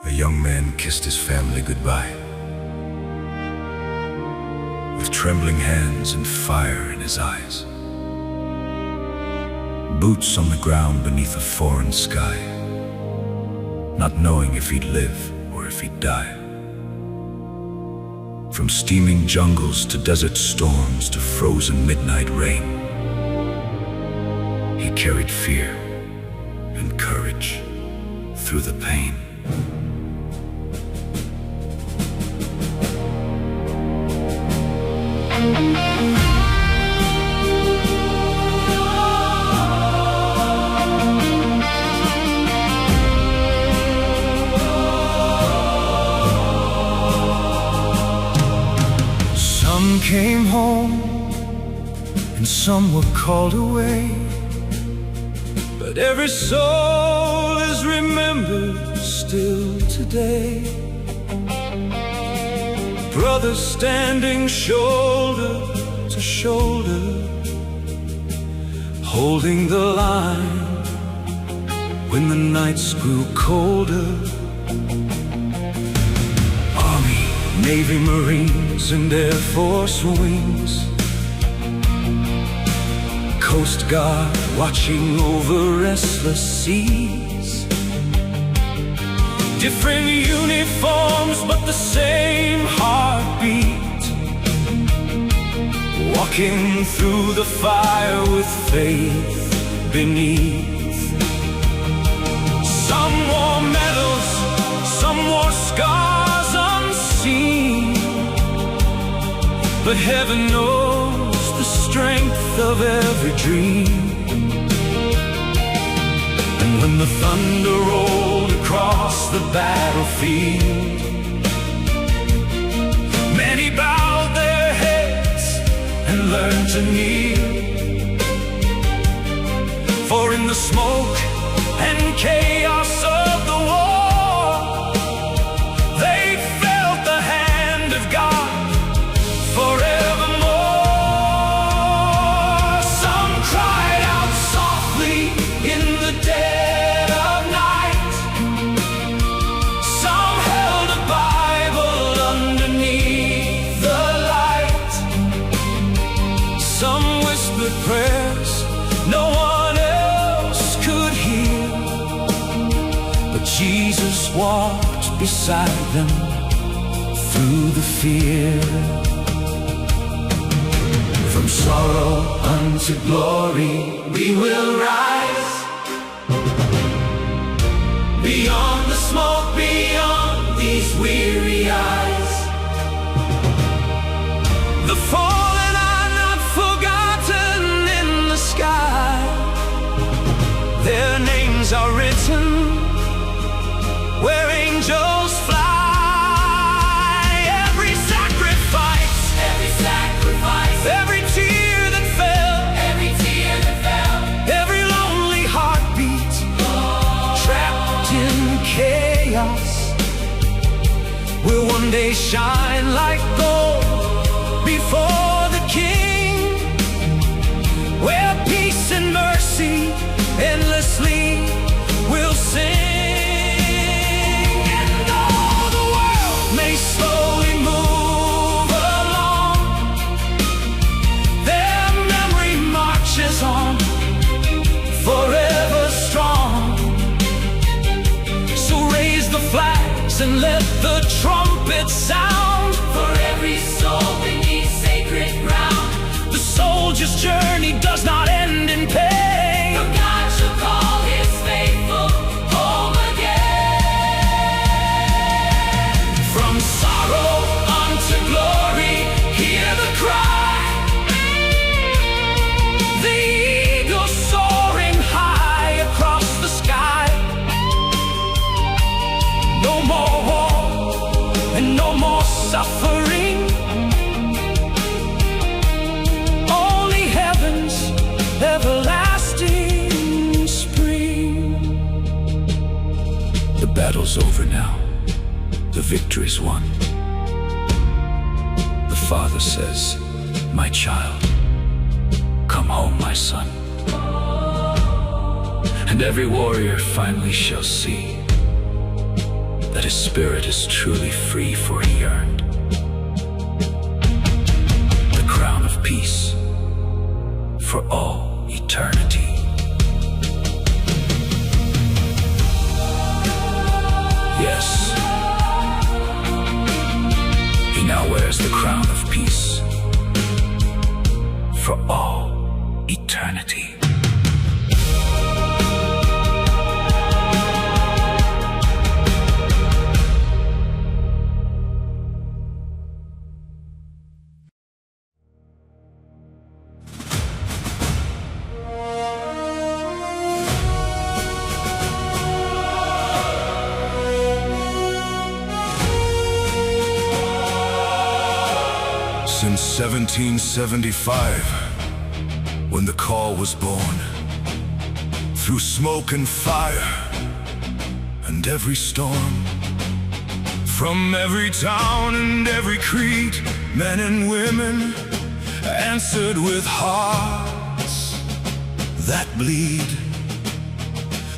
A young man kissed his family goodbye, with trembling hands and fire in his eyes. Boots on the ground beneath a foreign sky, not knowing if he'd live or if he'd die. From steaming jungles to desert storms to frozen midnight rain, he carried fear and courage through the pain. Some came home and some were called away, but every soul is remembered still today. Brothers standing shoulder to shoulder, holding the line when the nights grew colder. Army, Navy, Marines, and Air Force wings, Coast Guard watching over restless seas. Different uniforms, but the same heartbeat, walking through the fire with faith beneath. Some wore medals, some wore scars unseen, but heaven knows the strength of every dream. And when the thunder rolled across the battlefield, many bowed their heads and learned to kneel. For in the smoke and chaos of the war, they felt the hand of God forevermore. Some cried out softly in the dead of night, some held a Bible underneath the light, some whispered prayers no one else could hear, but Jesus walked beside them through the fear. From sorrow unto glory we will rise, beyond the smoke, beyond these weary eyes. The fallen are not forgotten in the sky, their names are written where angels fly. Every sacrifice, every tear that fell, every lonely heartbeat trapped in chaos will one day shine like gold before the King, where peace and mercy endlessly will sing. And though the world may slowly move along, their memory marches on forever strong. So raise the flags and let the trumpet sound, for every soul beneath sacred ground. The soldier's journey does not end in pain, for God shall call his faithful home again. From sorrow unto glory, hear the cry, the eagle soaring high across the sky. No more war and no more suffering, only heaven's everlasting spring. The battle's over now, the victory's won. The Father says, my child, come home, my son. And every warrior finally shall see that his spirit is truly free, for he earned the crown of peace for all eternity. Yes, he now wears the crown of peace for all eternity. Since 1775, when the call was born, through smoke and fire and every storm, from every town and every creed, men and women answered with hearts that bleed.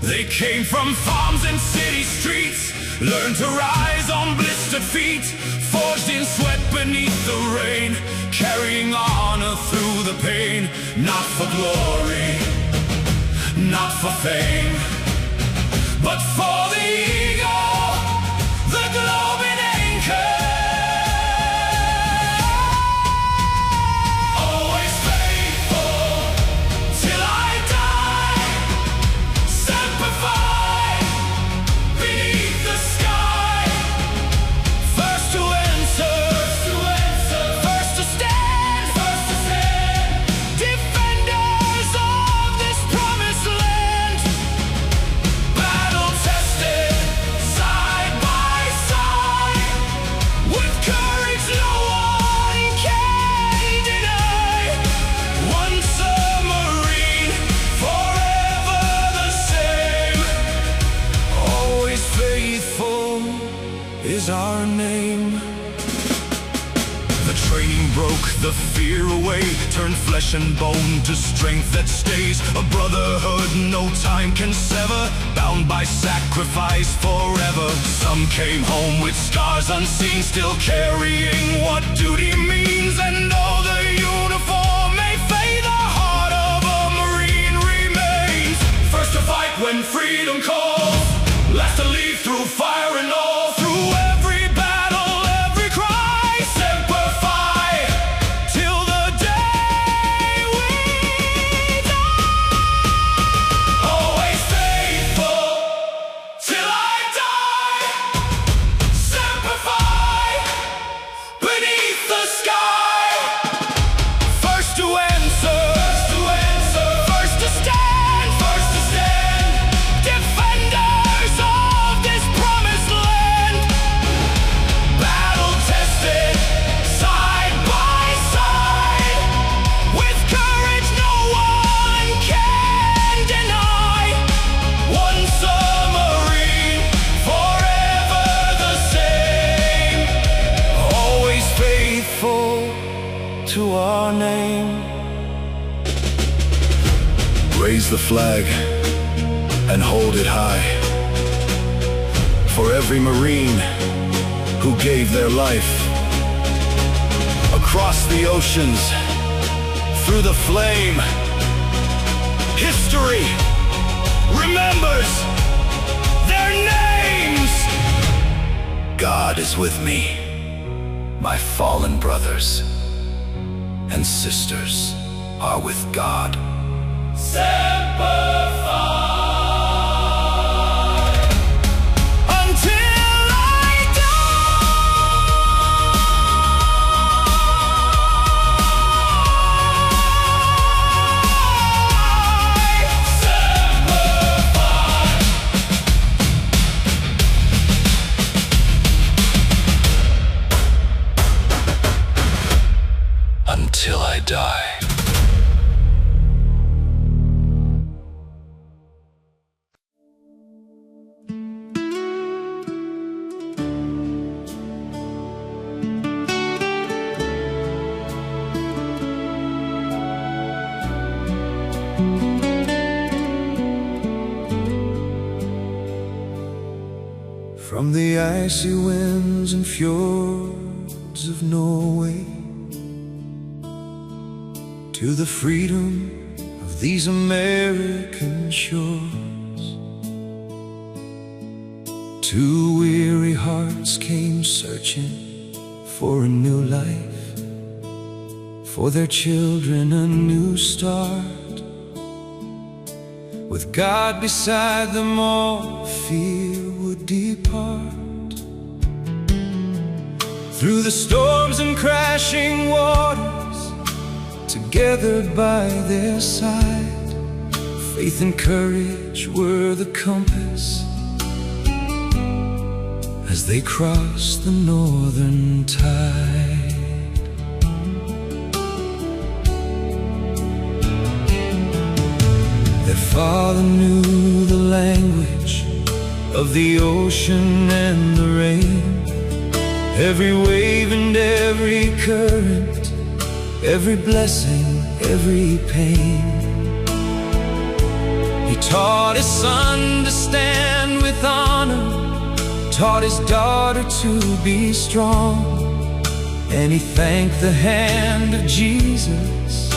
They came from farms and city streets, learned to rise on blistered feet, forged in sweat beneath the rain, carrying honor through the pain. Not for glory, not for fame, but for the eagle, the globe in anchor. Always faithful till I die, Semper Fi beneath the sky. First to answer, first to stand, defenders of this promised land. Battle tested, side by side, with courage no one can deny. Once a Marine, forever the same. Always faithful is our name. The training broke the fear away, turned flesh and bone to strength that stays. A brotherhood no time can sever, bound by sacrifice forever. Some came home with scars unseen, still carrying what duty means. And though the uniform may fade, the heart of a Marine remains. First to fight when freedom calls, last to leave through fire and all. Through every battle, every cry, Semper Fi, till the day we die. Always faithful till I die, Semper Fi beneath the sky. First to answer, first to stand, defenders of this promised land. Battle tested, side by side, with courage no one can deny. Once a Marine, forever the same. Always faithful to our name. Raise the flag and hold it high, for every Marine who gave their life. Across the oceans, through the flame, history remembers their names. God is with me, my fallen brothers and sisters are with God. Semper Fi. Until I die, Semper Fi. Until I die. From the icy winds and fjords of Norway to the freedom of these American shores, two weary hearts came searching for a new life, for their children a new start. With God beside them, all fear would depart. Through the storms and crashing waters, together by their side, faith and courage were the compass as they crossed the northern tide. Their father knew the language of the ocean and the rain, every wave and every current, every blessing, every pain. He taught his son to stand with honor, taught his daughter to be strong, and he thanked the hand of Jesus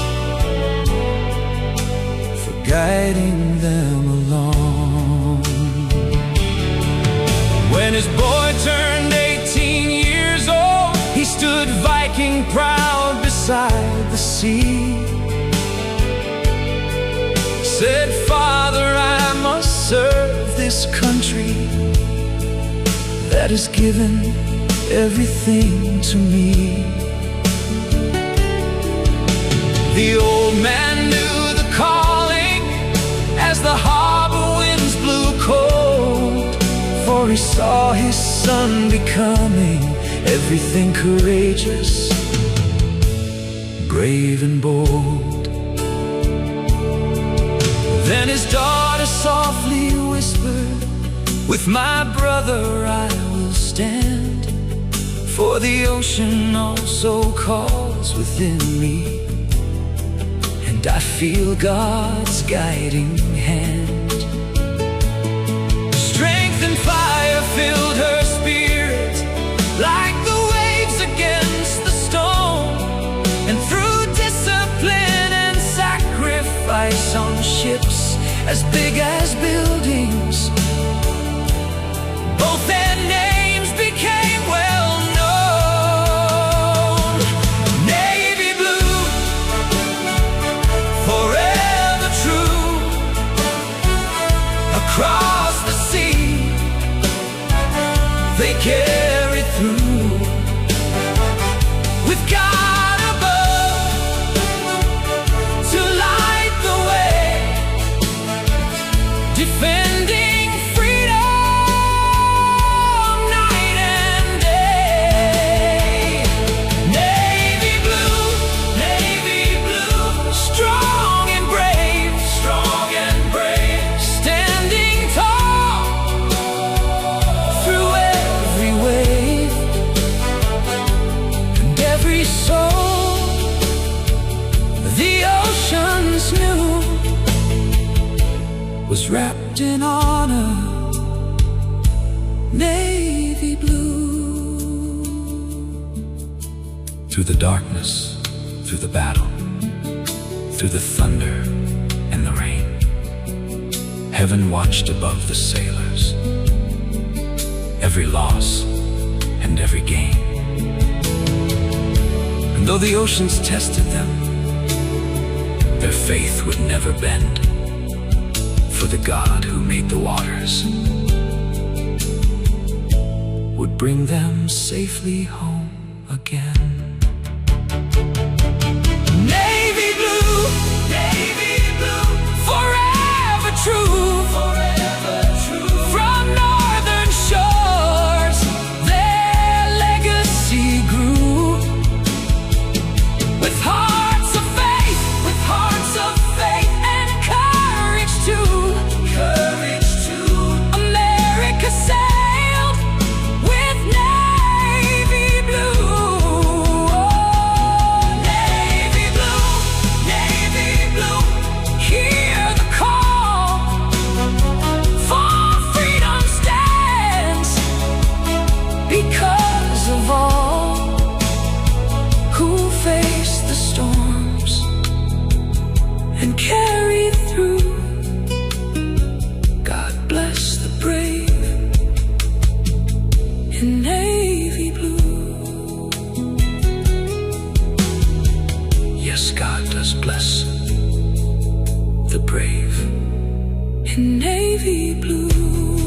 for guiding them along. When his boy turned 18 years old, he stood Viking proud beside the sea. Said, "Father, I must serve this country that has given everything to me." The old man knew the calling as the harbor winds blew cold, for he saw his son becoming everything courageous, brave and bold. Then his daughter softly whispered, "With my brother I will stand, for the ocean also calls within me, and I feel God's guiding hand." Strength and fire filled her spirit like the waves against the storm, and through discipline and sacrifice on ships as big as buildings, both their names became well known. Navy blue, forever true, across the sea they carry through. With God above to light the way, defending freedom night and day. Navy blue, strong and brave, standing tall through every wave and every soul the oceans knew was wrapped in honor. Navy blue. Through the darkness, through the battle, through the thunder and the rain, heaven watched above the sailors, every loss and every gain. And though the oceans tested them, their faith would never bend, for the God who made the waters would bring them safely home again. Navy blue, forever true, from northern shores their legacy grew. With hearts of faith, and courage too, America sailed with navy blue. Oh, navy blue, hear the call and carry through. God bless the brave in navy blue. Yes, God does bless the brave in navy blue.